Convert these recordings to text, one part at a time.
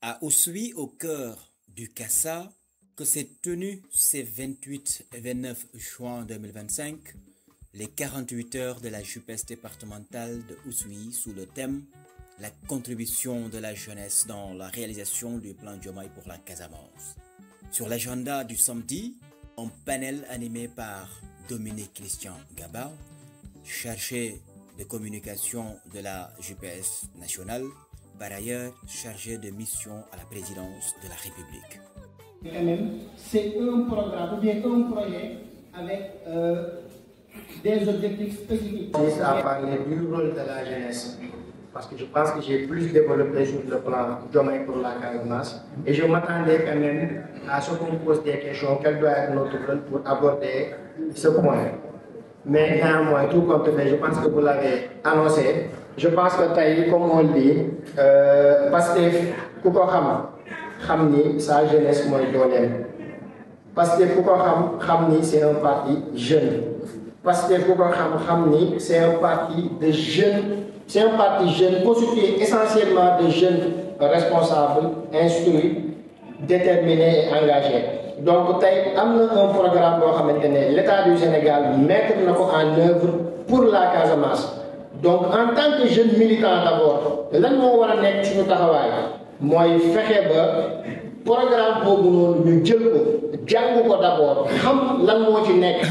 À Oussouye, au cœur du Kassa, que s'est tenu ces 28 et 29 juin 2025, les 48 heures de la JUPES départementale de Oussouye sous le thème « La contribution de la jeunesse dans la réalisation du plan Diomaye pour la Casamance ». Sur l'agenda du samedi, un panel animé par Dominique Christian Gaba, chargé de communication de la JUPES nationale, par ailleurs chargé de mission à la présidence de la République. Quand même, c'est un programme ou bien un projet avec des objectifs spécifiques. À parler du rôle de la jeunesse, parce que je pense que j'ai plus développé sur le plan Diomaye pour la Casamance et je m'attendais quand même à ce qu'on pose des questions, quel doit être notre rôle pour aborder ce point. Mais néanmoins, tout compte fait, je pense que vous l'avez annoncé. Je pense que comme on le dit, Pastef ku ko xam ni sa jeunesse mooy dooleem. Pastef ku ko xam ni c'est un parti jeune. Pastef ku ko xam ni c'est un parti de jeunes. C'est un parti jeune constitué essentiellement de jeunes responsables, instruits, déterminés et engagés. Donc tey am na un programme boo xamante ne l'État du Sénégal mettre na ko en œuvre pour la Casamance. Donc en tant que jeune militant d'abord lan moo war a nekk suñu taxawaay mooy fexe ba programme boobu noonu ñu jël ko jàng ko d'abord xam lan moo ci nekk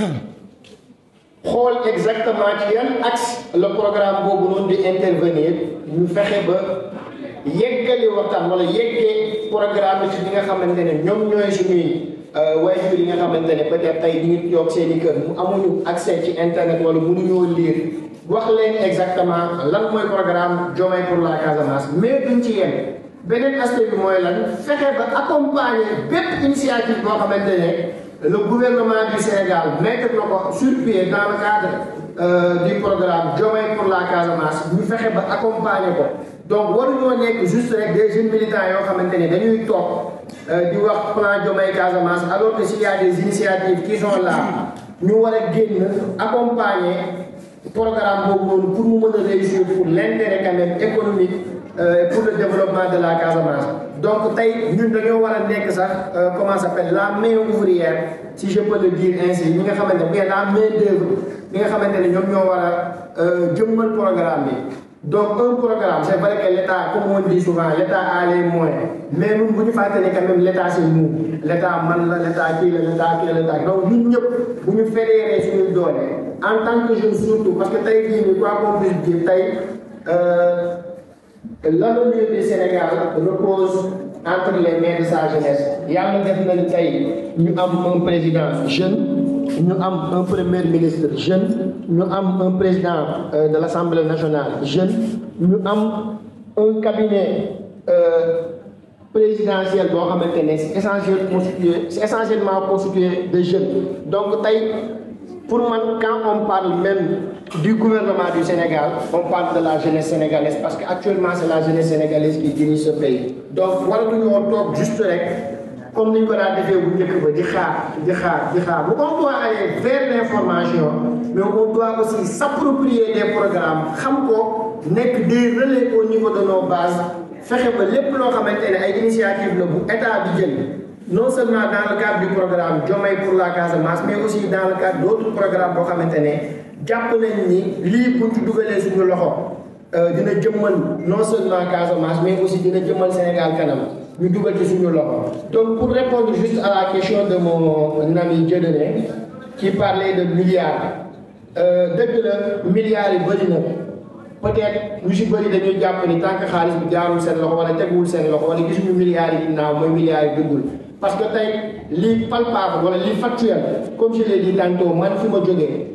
xool exactement ci yan axe le programme boobu noonu di intervenir ñu fexe ba yeggali waxtaan wala yeggee programme ci ñi nga xamante ne ñoom ñooy suñuy waajur yi nga xamante ne peut-être tey ñu ngi toog seen i kër mu amuñu accès ci internet wala mënuñoo lire wax leen exactement lan mooy programme Diomaye pour la Casamance mais duñ ci yem beneen aspect bi mooy lan fexe ba accompagner bépp initiative boo xamante ne le gouvernement du Sénégal mettre na ko sur pied dans le cadre du programme Diomaye pour la Casamance ñu fexe ba accompagner ko donc waruñoo nekk juste rek des jeunes militants yoo xamante ne dañuy toog di wax plan Diomaye Casamance alors que s'il y a des initiatives qui sont là ñu war a génn accompagner programme boobu noonu pour mu mën a réussir pour l'intérêt quand même économique et pour le développement de la Casamance. Donc tey ñun dañoo war a nekk sax comment ça s'appelle la main ouvrière si je peux le dire ainsi ñi nga xamante ne bien la main d'œuvre ñi nga xamante ne ñoom ñoo war a jëmmal programme bi. Donc un programme c'est vrai que l'État comme on dit souvent l'État a les moyens mais ñun bu ñu fàttali quand même l'État c'est nous l'État man la l'État kii la l'État kii la l'État donc ñun ñëpp bu ñu fédéré suñu doole en tant que jeune surtout parce que tey jii nii quoi qu'on puisse dire tey l'avenir du Sénégal repose entre les mains de sa jeunesse yàlla def nañ tey ñu am un président jeune. ñu am un premier ministre jeune ñu am un président de l'Assemblée nationale jeune ñu am un cabinet présidentiel boo xamante ne c'est essentiellement constitué de jeunes donc tey pour man quand on parle même du gouvernement du Sénégal on parle de la jeunesse sénégalaise parce que actuellement c'est la jeunesse sénégalaise qui dirige ce pays donc waratuñu woon toog juste rek comme ni ñu ko daan defee bu njëkk ba di xaar on doit aller vers l'information mais on doit aussi s'approprier des programmes xam ko nekk des relais au niveau de nos bases fexe ba lépp loo xamante ne ay initiative la bu état bi jël non seulement dans le cadre du programme Diomaye pour la Casamance mais aussi dans le cadre d'autres programmes boo xamante ne jàpp nañ ni lii buñ ci dugalee suñu loxo dina jëmmal non seulement Casamance mais aussi dina jëmmal Sénégal kanam ñu dugal ci suñu loxo. Donc pour répondre juste à la question de mon ami Dieudonné qui parlait de milliards dëgg la milliards yi bëri na peut-être ñu si bëri dañuy jàpp ni tant que xaalis bi jaarul seen loxo wala teguwul seen loxo wala gisuñu milliards yi ginnaaw mooy milliards yi duggul parce que tey lii palpable wala lii factuel comme je l'ai dit tantôt man fi ma jógee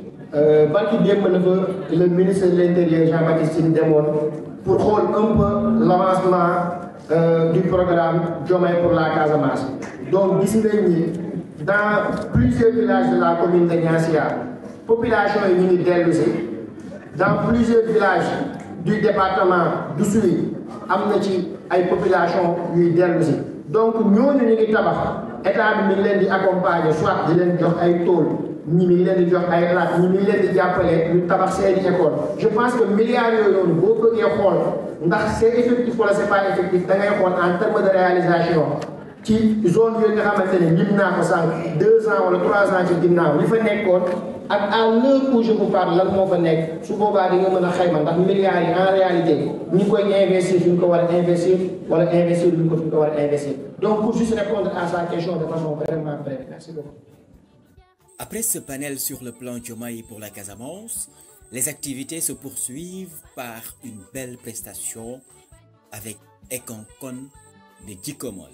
barki démb na fa le ministre de l'Intérieur Jean-Baptiste Tine demoon pour xool un peu l'avancement du programme Diomaye pour la Casamance. Donc gis nañ ni dans plusieurs villages de la commune de Niassia population yi ñu ngi dellu si dans plusieurs villages du département d'Oussouye am na ci ay population yuy dellu si donc ñooñu ñu ngi tabax état bi mi ngi leen di accompagner soit di leen jox ay tool ñi mi ngi leen di jox ay laaj ñi mi ngi leen di jàppale ñu tabax seeni école je pense que milliards yooyu noonu boo bëggee xool c'est effectif ou c'est pas effectif en termes de réalisation ci zone yooyu nga xamante ne lim naa ko sànq 2 ans wala 3 ans ci ginnaaw li fa nekkoon ak à l'heure où je vous parle lan moo fa nekk su boobaa di nga mën a xayma ndax milliards yi en réalité ñi koy investir fi ñu ko war a investir wala investir luñ ko fi ñu ko war a investir donc pour juste répondre à sa question de façon vraiment brève. Merci beaucoup. Après ce panel sur le plan Diomaye pour la Casamance, les activités se poursuivent par une belle prestation avec Ekonkon de Djikomol.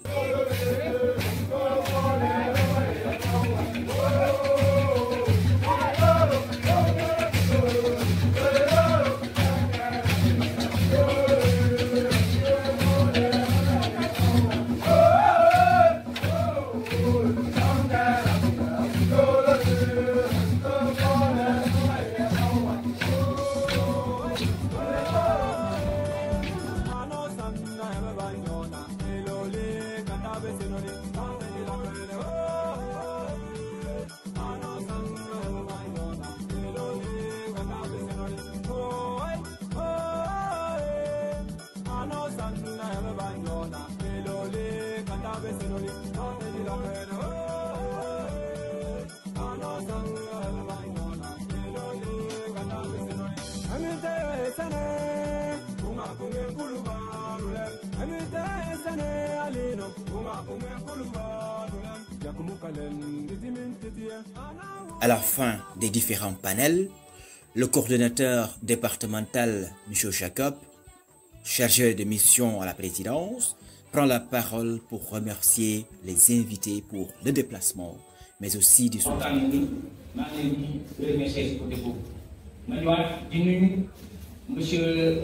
À la fin des différents panels, le coordonnateur départemental, M. Jacob, chargé de mission à la présidence, prend la parole pour remercier les invités pour le déplacement, mais aussi du soutien. Monsieur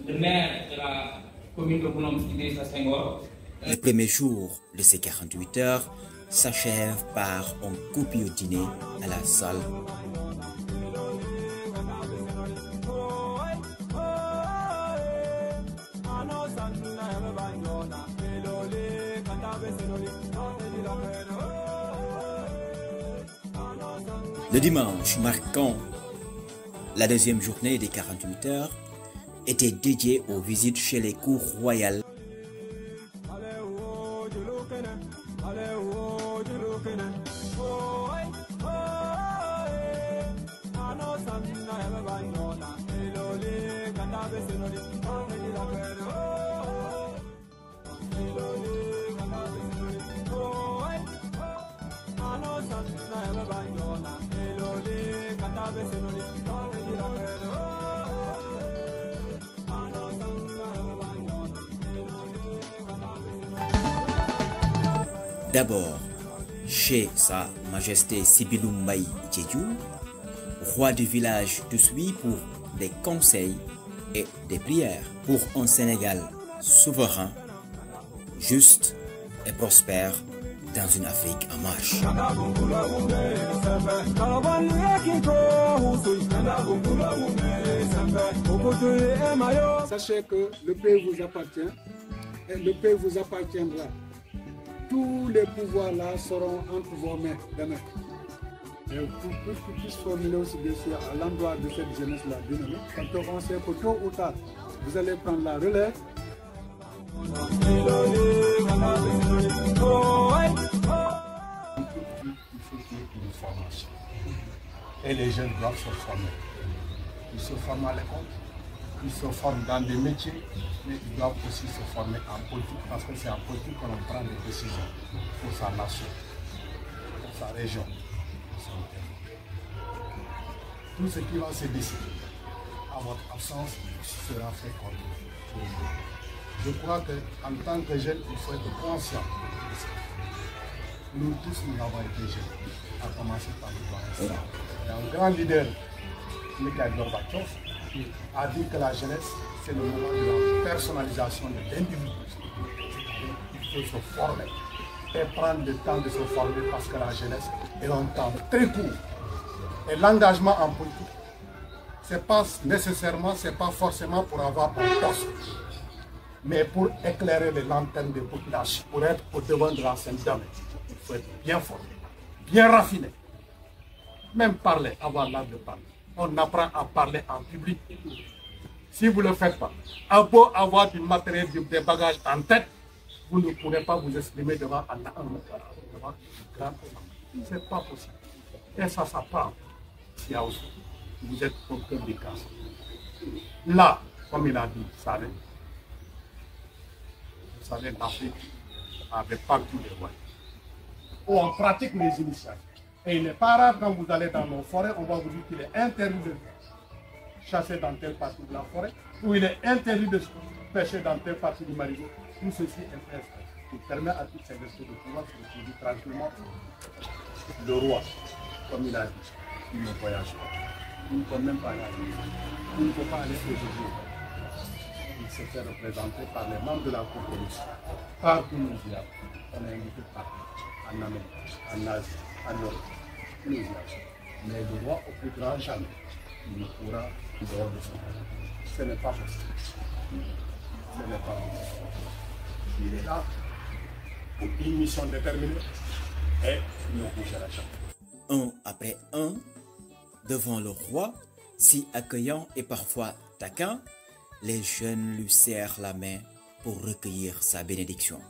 le maire de la commune de Boulogne, Idrissa Senghor. Le premier jour de ces 48 heures s'achève par un copieux dîner à la salle. Le dimanche marquant la deuxième journée des 48 heures était dédiée aux visites chez les cours royales. D'abord, chez Sa Majesté Sibilou Mbaye Diédhiou, roi du village d'Oussouye, pour des conseils et des prières pour un Sénégal souverain, juste et prospère dans une Afrique en marche. Sachez que le pays vous appartient et le pays vous appartiendra. Tous les pouvoirs là seront entre vos mains demain. Et pour que je puisse formuler aussi des choses à l'endroit de cette jeunesse-là dynamique, quand on sait que tôt ou tard, vous allez prendre la relève. Il faut qu'il y ait une formation. Et les jeunes doivent se former. Ils se forment à l'école, ils se forment dans des métiers, mais ils doivent aussi se former en politique, parce que c'est en politique qu'on prend des décisions pour sa nation, pour sa région. Tout ce qui va se décider à votre absence sera fait contre vous. Je crois qu'en tant que jeune, il faut être conscient de ça. Nous tous, nous avons été jeunes, à commencer par le doyen. Et un grand leader, Mikhail Gorbatchev, a dit que la jeunesse, c'est le moment de la personnalisation de l'individu. Il faut se former et prendre le temps de se former parce que la jeunesse est un temps très court. Et l'engagement en politique, c'est pas nécessairement, c'est pas forcément pour avoir un poste, mais pour éclairer les lanternes des populations, pour être au devant de la scène d'homme. Il faut être bien formé, bien raffiné. Même parler, avoir l'art de parler. On apprend à parler en public. Si vous ne le faites pas, à beau avoir du matériel, des bagages en tête, vous ne pourrez pas vous exprimer devant un grand moment. Ce n'est pas possible. Et ça part. Vous êtes au cœur des cas. Là, comme il a dit, vous savez, l'Afrique avait partout des rois. Où on pratique les initiatives. Et il n'est pas rare quand vous allez dans nos forêts, on va vous dire qu'il est interdit de chasser dans telle partie de la forêt, ou il est interdit de pêcher dans telle partie du marigot. Tout ceci est fait. Il permet à toutes ces personnes de pouvoir se retrouver tranquillement. Le roi, comme il a dit, il ne voyage pas. Il ne peut même pas aller. Il ne peut pas aller aujourd'hui. Il se fait représenter par les membres de la commission. Partout nous y avons. On est invité partout. En Amérique, en Asie, en Europe. Nous y avons. Mais le roi, au plus grand jamais, il ne pourra dehors de son pays. Ce n'est pas possible. Ce n'est pas possible. Il est là pour une mission déterminée et il ne bougera jamais. Un après un, devant le roi, si accueillant et parfois taquin, les jeunes lui serrent la main pour recueillir sa bénédiction.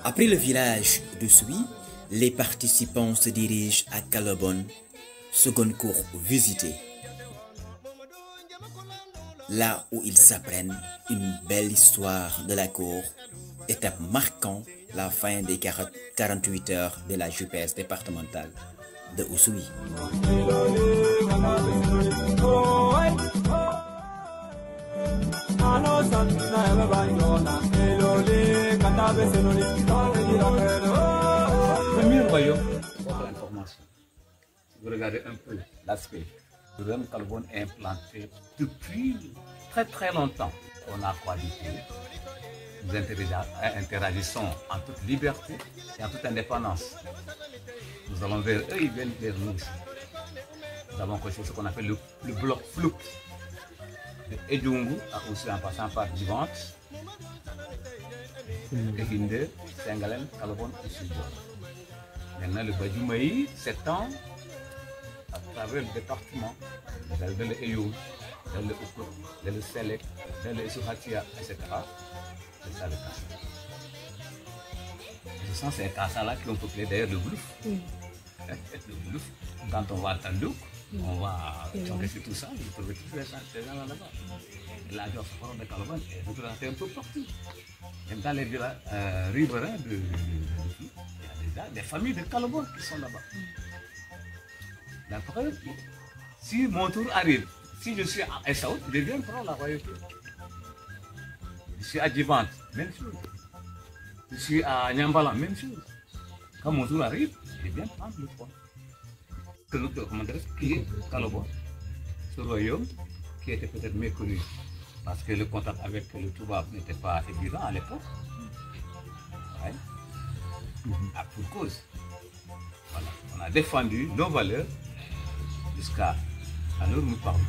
Après le village d'Oussouye, les participants se dirigent à Calobone, second cours visité. Là où ils s'apprennent une belle histoire de la cour, étape marquant la fin des 48 heures de la JPS départementale de Oussouye. Premier royaume, votre information. Vous regardez un peu l'aspect. Le royaume Calobone est implanté depuis très très longtemps. On a cohabité. Nous interagissons en toute liberté et en toute indépendance. Nous allons vers eux, ils viennent vers nous. Nous avons construit ce qu'on appelle le bloc flou. De Edjungu à aussi en passant par Divante, Hinde, Sengalem, Calobone et Sudouane. Maintenant, le Badjoumaï s'étend à travers le département, dans le Eyoum, dans le Ouklo, dans le Selek, dans le Souhatia, etc. C'est ça le Kassa. Ce sont ces Kassa-là qui ont peuplé d'ailleurs le Blouf. Le Blouf, quand on va à Tandouk, on va sur tout ça, vous trouvez tous ces gens là-bas. La diaspora de Calobone est représentée un peu partout. Même dans les villages riverains il y a déjà des familles de Calobone qui sont là-bas. D'après, si mon tour arrive, si je suis à Essaout, je viens prendre la royauté. Je suis à Divante, même chose. Je suis à Nyambala, même chose. Quand mon tour arrive, je viens prendre le point. Que nous demanderons qui est Calobone, ce royaume qui était peut-être méconnu parce que le contact avec le Toubab n'était pas évident à l'époque. Ouais. Pour cause. Voilà. On a défendu nos valeurs jusqu'à l'heure où nous parlons.